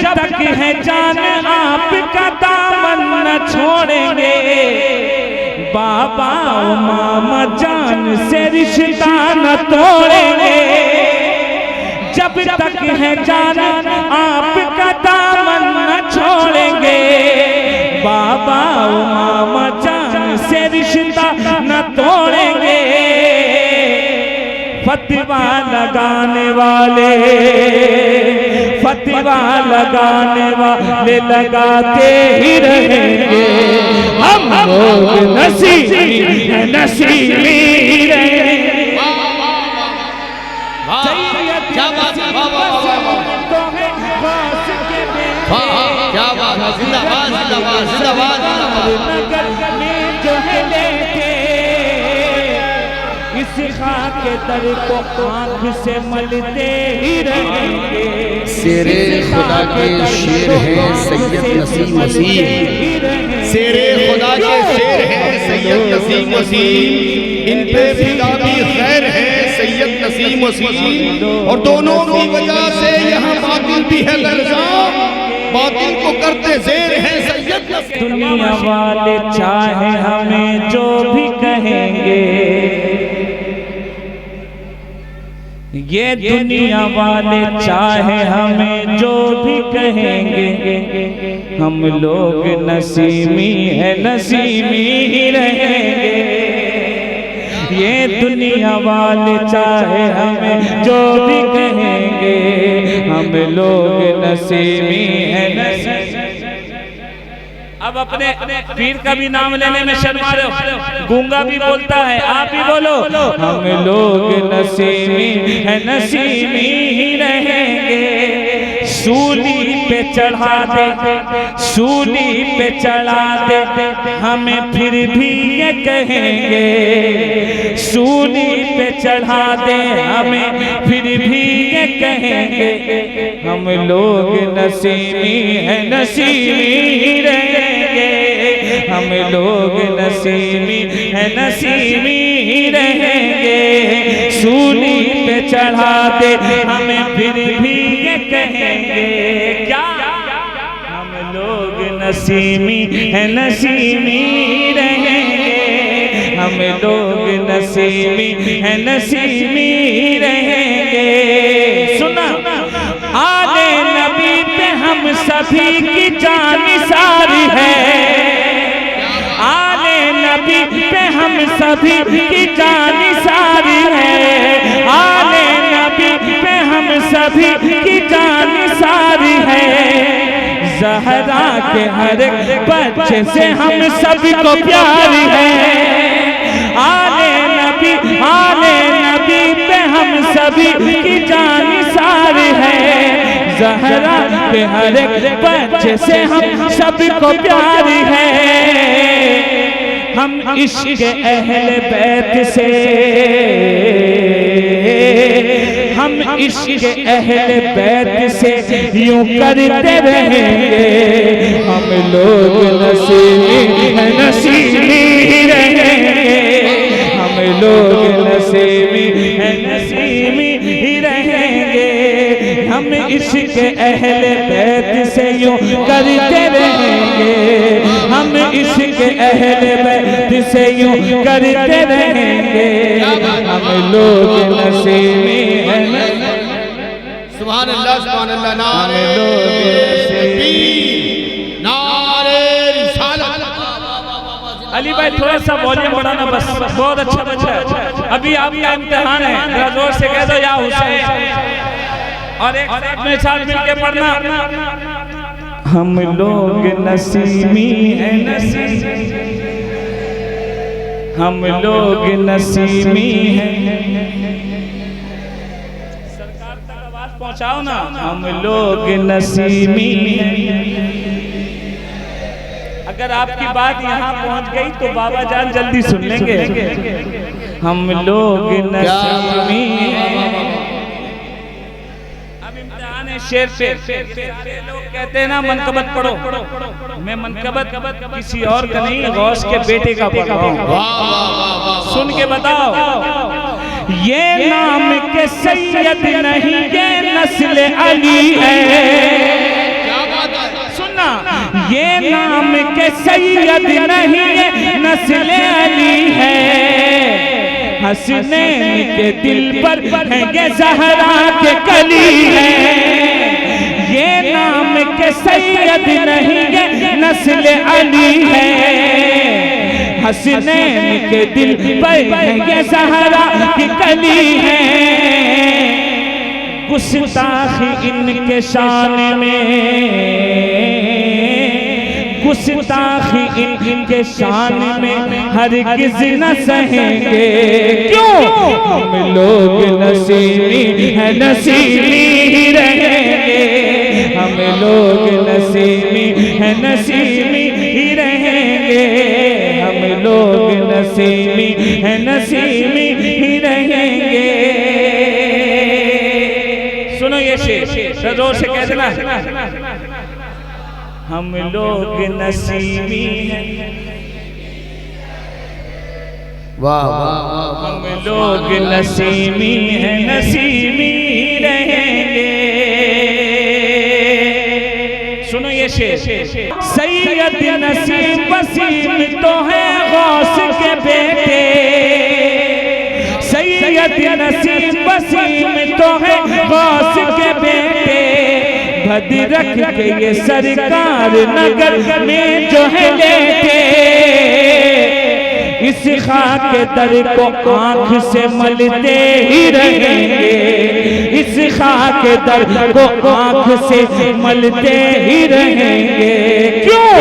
तक है जान आपका दामन न छोड़ेंगे, बाबा मामा जान से रिश्ता न तोड़ेंगे। जब तक है जान आपका दामन न छोड़ेंगे, बाबा मामा जान से रिश्ता न तोड़ेंगे। फतवा लगाने वाले, फतवा लगाने वाले लगाते ही रहेंगे, हम लोग नसीबी नसीबी रहेंगे। क्या बात है, क्या बात है, जिंदाबाद जिंदाबाद जिंदाबाद। नगर में जो है लेके इस खाक के दर को आँख से मलते ही रहेंगे। शेरे खुदा के शेर हैं सैयद नसीम वसीम, शेरे खुदा के शेर हैं सैयद नसीम वसीम, इन पे फिदा भी खैर है सैयद नसीम वसीम। और दोनों की वजह से यहाँ बातिल भी है लर्ज़ा, बातिल को करते ज़ेर है सैयद नसीम। दुनिया वाले चाहे हमें जो भी कहेंगे, ये दुनिया वाले चाहे हमें जो भी कहेंगे, हम लोग नसीमी है नसीमी ही रहेंगे। ये दुनिया वाले चाहे हमें जो भी कहेंगे, हम लोग नसीमी है नसीमी। अब अपने पीर का भी नाम लेने में शर्मा रहे हो, गूंगा भी बोलता है, आप भी बोलो। हम लोग नसीमी है नसीमी ही रहेंगे। सूली पे चढ़ा दे, सूली पे चढ़ा दे, हमें फिर भी ये कहेंगे। सूली पे चढ़ा दे, हमें फिर भी ये कहेंगे, हम लोग नसीमी है नसीमी ही रहेंगे। हम लोग नसीमी है नसीमी ही रहेंगे। सूली पे चढ़ा दे, हमें फिर भी ये कहेंगे क्या, हम लोग नसीमी है नसीमी रहेंगे। हम लोग नसीमी है नसीमी रहेंगे। सुना, आले नबी पे हम सभी की जान सारी है, आले नबी पे हम सभी की जान सारी है, आले नबी पे हम सभी की जान सारी है। ज़हरा के हर एक बच्चे से हम सभी को प्यारी है। आले नबी पे हम सभी की जान सारी है। ज़हरा के हर एक बच्चे से हम सभी को प्यारी है। हम इश्क़ अहले बैत से, हम इश्क़ अहले बैत से यूं करते रहेंगे। हम लोग नसीबी है नसीबी रहेंगे। हम लोग नसीबी है नसीबी ही रहेंगे। हम इश्क़ अहले बैत से यूं करते रहेंगे। हम इश्क़ अहले बैत से यूं करते रहेंगे। हम लोग नसीबी है। सुभान अल्लाह सुभान अल्लाह। नारे रिसालत। अली भाई थोड़ा सा वॉल्यूम बढ़ाना बस, बहुत अच्छा बज रहा है। अभी आपका इम्तिहान है, जरा जोर से कह दो या हुसैन, और एक साथ में साथ मिलके पढ़ना। हम लोग नसीमी है नसीमी, हम लोग नसीमी है। सरकार तक आवाज पहुंचाओ ना। हम लोग नसीमी है। अगर आपकी बात यहाँ पहुँच गई तो बाबा जान जल्दी सुन लेंगे। हम लोग नसीमी है। अब इम्तिहान है शेर पे। सारे लोग कहते हैं ना मनकबत पढ़ो, मैं मनकबत किसी और का नहीं, गौस के बेटे का पढ़ रहा हूँ। सुन के बताओ, ये नाम के सैयद नहीं, ये नस्ल अली है। के सैयद नहीं ये नस्ल अली है। हसनैन के दिल पर है ये ज़हरा के कली है। ये नाम के सैयद नहीं ये नस्ल अली है। हसनैन के दिल पर है ये ज़हरा की कली है। गुस्ताखी इनके शान में, गुस्ताखी इनके शान में हरगिज़ न सहेंगे। क्यों? हम लोग नसीमी है, नसीमी ही रहेंगे। हम लोग नसीमी है, नसीमी ही रहेंगे। हम लोग नसीमी है, नसीमी ही रहेंगे। सुनो ये शेर, जोर से कह देना। हम लोग नसीमी हैं, वाह वाह, हम लोग नसीमी हैं, नसीमी रहेंगे। सुनो ये शेर, सैयद नसीम वसीम तो है गौस के बेटे। सैयद नसीम वसीम तो है गौस के बेटे। भद्रक के ये सरकार नगर में जो है लेटे। इस खाक दर को आँख से मलते ही रहेंगे। इस खाक दर को आँख से मलते ही रहेंगे। क्यों?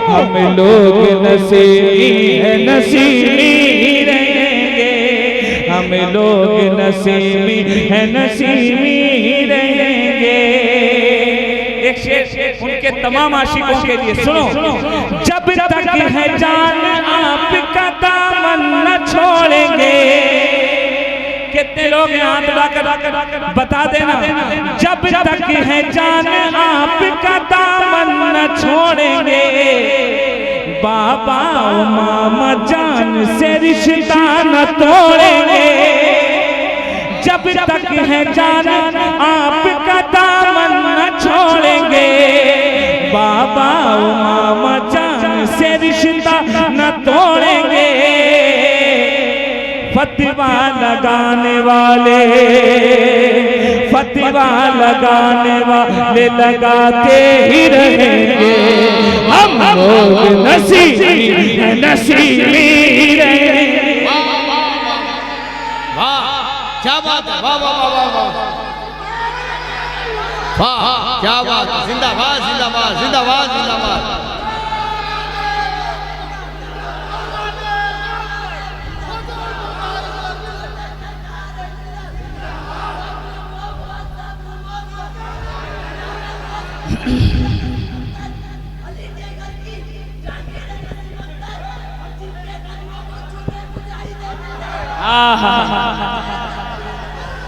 हम लोग नसीमी है, नसीमी ही रहेंगे। हम लोग नसीमी है, नसीमी ही रहेंगे। एक शेर उनके तमाम आशिकों के लिए सुनो। जब तक है जान आपका दामन न छोड़ेंगे। कितने लोग हाथ उठाकर बता देना। जब तक है जान आपका दामन न छोड़ेंगे। बाबा मामा जान से रिश्ता न तोड़ेंगे। जब तक है जान आपका दामन न छोड़ेंगे। बाबा मामा जान से रिश्ता न तोड़ेंगे। फतवा लगाने वाले, फतवा लगाने वाले लगाते ही रहेंगे। हम लोग नसीमी हैं, नसीमी रहेंगे। क्या बात है, वाह वाह वाह वाह वाह, क्या बात है। जिंदाबाद जिंदाबाद जिंदाबाद जिंदाबाद।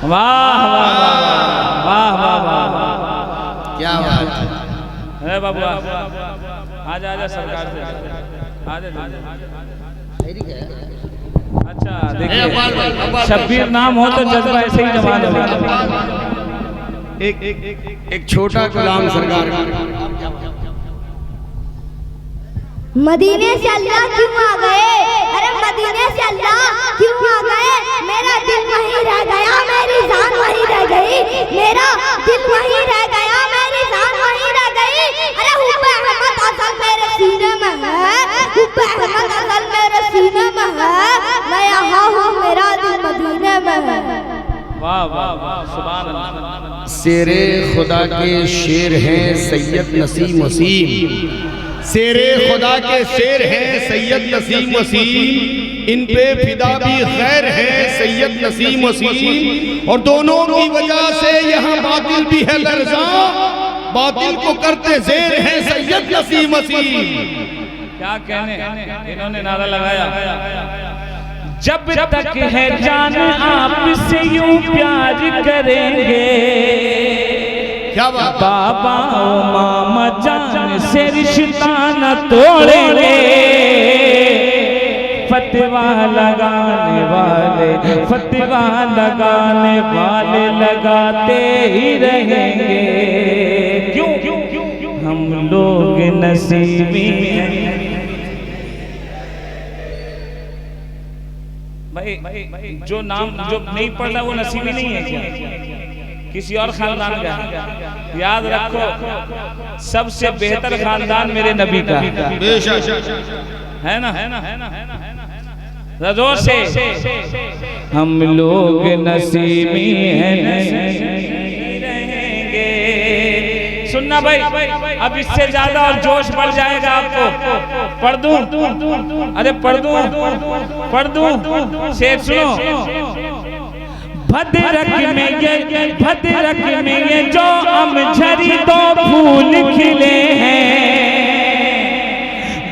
वाह वाह वाह वाह वाह, क्या बात है बाबू। आजा आजा सरकार से आजा। अच्छा देखिए, शब्बीर नाम हो तो जज्बा ऐसे ही जवान होगा। एक छोटा गुलाम सरकार। मदीने से अल्लाह क्यों आ गए? अरे मदीने से अल्लाह क्यों आ गए? मेरा दिल वहीं रह गया, मेरी जान वहीं रह गई। मेरा दिल वहीं रह गया, मेरी जान वहीं रह गई। अरे हुब्बे अहमद असल मेरे सीने में है, हुब्बे अहमद असल मेरे सीने में है। मैं यहाँ हूँ, मेरा दिल मदीने में है। वाह वाह वाह, सुभान अल्लाह। शेरे खुदा के शेर हैं सैयद नसीम वसीम। शेरे खुदा के शेर हैं सैयद नसीम वसीम। इन पे फिदा भी खैर है सैयद नसीम वसीम। और दोनों की वजह से यहाँ बातिल भी है लर्ज़ा। बातिल को करते ज़ेर है सैयद नसीम वसीम। क्या कहने, इन्होंने नारा लगाया। जब तक है जान आपसे यूं प्यार करेंगे। क्या बात। बाबा मामा जान से रिश्ता न तोड़ेंगे। फतवा लगाने वाले, फतवा लगाने वाले लगाते ही रहेंगे। क्यों? हम लोग नसीबी हैं। भाई जो नाम जो नहीं पढ़ रहा वो नसीबी नहीं है क्या? किसी और खानदान का है? याद रखो सबसे बेहतर खानदान मेरे नबी का है ना। जोर से हम लोग नसीबी हैं नहीं रहेंगे। सुनना भाई, अब इससे ज्यादा और जोश बढ़ जाएगा आपको। पढ़ दूं? अरे पढ़ दूं शेर सुनो। भद्रक में ये जो अमझरी दो फूल खिले हैं,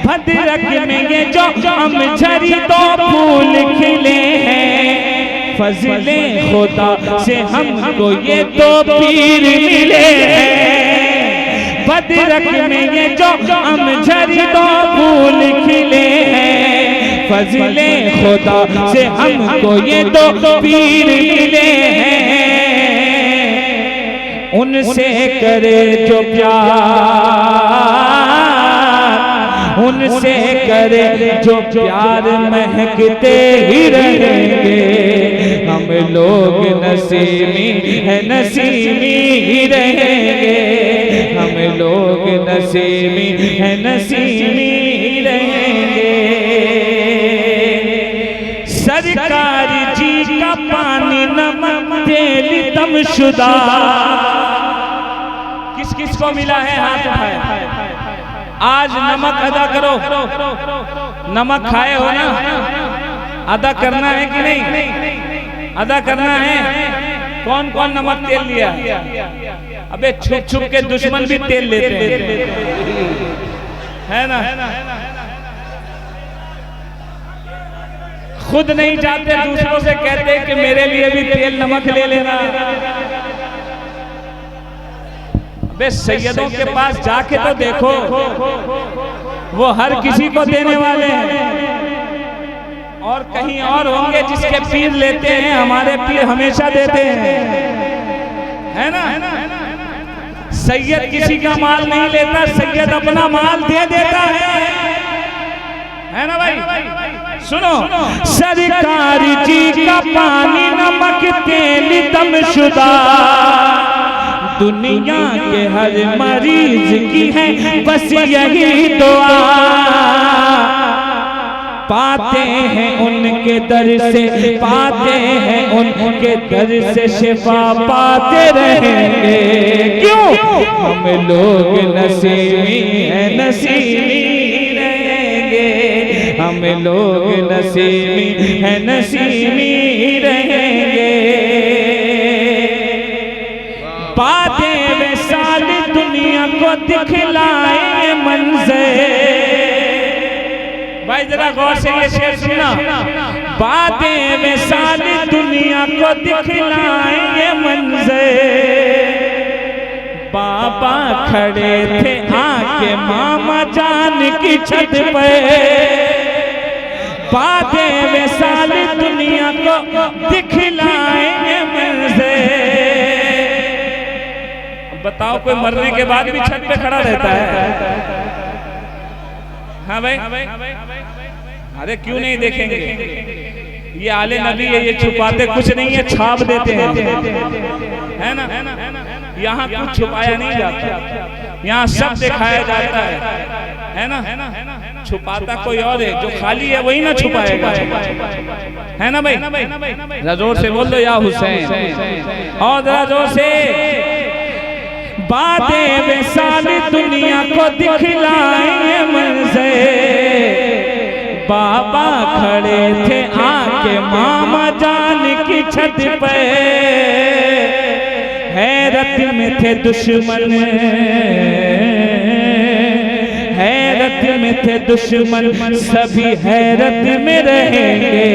भद्रक में ये जो अमझरी दो फूल खिले हैं, फज़ले खुदा से हमको ये दो पीर मिले हैं। भद्रक में ये जो अमझरी दो फूल खिले हैं, फज़ले खुदा से हमको ये दो पीर मिले हैं। उनसे करे जो प्यार, उनसे करे जो प्यार महकते ही रहेंगे। हम लोग नसीमी है नसीमी ही रहेंगे। हम लोग नसीमी है नसीमी ही रहेंगे। सरकार जी का पानी नमक तेल तमशुदा किस किस को मिला है? हाथ उठाए। आज नमक अदा करो। नमक खाए हो ना? अदा करना है कि नहीं? अदा करना है। कौन कौन नमक तेल लिया? अबे छुप छुप के दुश्मन भी तेल लेते हैं, है ना? खुद नहीं जाते, दूसरों से कहते कि मेरे लिए भी तेल नमक ले लेना। बे सैयदों के पास जाके तो देखो, वो हर किसी को देने वाले हैं। और कहीं और होंगे जिसके पीर लेते हैं, हमारे पीर हमेशा देते हैं, है ना? सैयद किसी का माल नहीं लेता, सैयद अपना माल दे देता है ना भाई? सुनो, सरकार जी का पानी नमक तेल तमशुदा दुनिया के हर मरीज की है बस यही दुआ। पाते हैं उनके दर से, पाते हैं उनके दर से शिफा पाते रहेंगे। क्यों? हम लोग नसीबी हैं नसीबी रहेंगे। हम लोग नसीबी हैं नसीबी रहेंगे। बादे वे साल दुनिया को दिखलाए मंज़र। भाई जरा गौर से ये शेर सुनना। बादे वे साल दुनिया को दिखलाए मंज़र। बाबा खड़े थे आके मामा जान की छत पे। बादे वे साल दुनिया को दिखलाए मंज़र। बताओ कोई मरने के बाद भी छत पे खड़ा रहता है? हाँ भाई, अरे क्यों नहीं देखेंगे? ये आले नबी है, ये छुपाते कुछ नहीं है, छाप देते हैं, है ना? यहाँ कुछ छुपाया नहीं जाता, यहाँ सब दिखाया जाता है ना? छुपाता कोई और है, जो खाली है वही ना छुपाएगा, है ना भाई? जोर से बोल दो या हुसैन, और जरा जोर से। बादे वे साल दुनिया को दिखलाए मंज़र। बाबा खड़े थे आके मामा जान की छत पे। हैरत में थे दुश्मन, हैरत में थे दुश्मन, सभी हैरत में रहेंगे।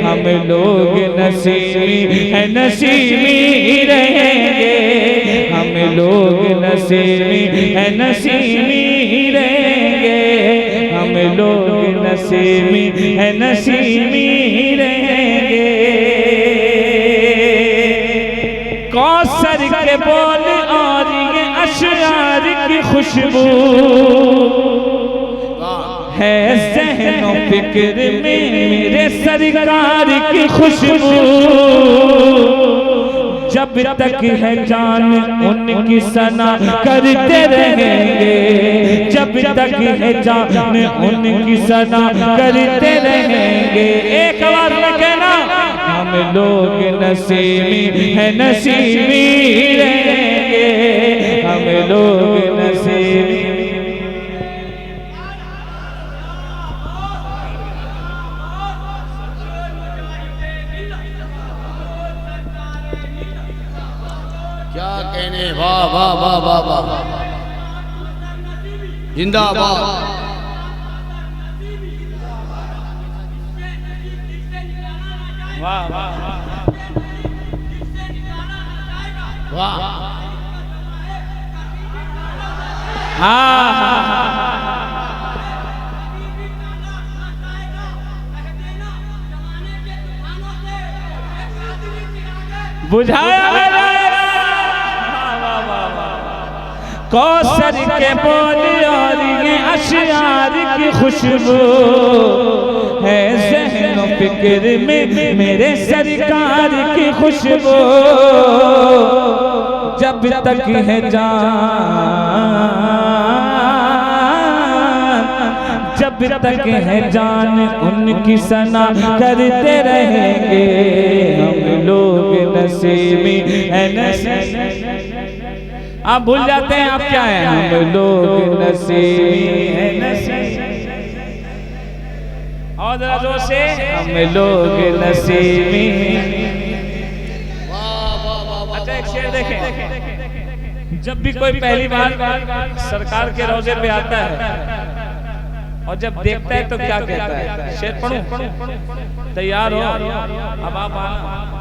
हम लोग नसीबी है नसीबी रहेंगे। हम लोग नसीबी है नसीबी रहेंगे। हम लोग नसीबी है नसीबी रहेंगे। कौसर के बोल और ये अशआर की खुशबू है ज़हनो फिक्र में मेरे सरकार की खुशबू, जब तक है जान उनकी सना करते रहेंगे, जब तक है जान उनकी सना करते रहेंगे। एक आवाज में कहना, हम लोग नसीबी है नसीबी रहेंगे, हम लोग नसीबी। क्या कहने, वाह वाह वाह वाह वाह, जिंदाबाद। वाह वाह वाह, हाँ बुझाया कौसर के बोल और ये अशयार की खुशबू, है ज़हनो फिक्र में मेरे सरकार की खुशबू, जब तक है जान, जब तक है जान उनकी सना करते रहेंगे, हम लोग नसीबी है नसीबी। आप भूल जाते हैं आप क्या हैं, हम लोग नसीबी है नसीबी। और जरा जोर से, हम लोग नसीबी। अच्छा एक शेर देखें, जब भी कोई पहली बार सरकार के रोजे पे आता है और जब देखता है तो क्या कहता है, शेर पढ़ूं? तैयार हो? अब आप आना।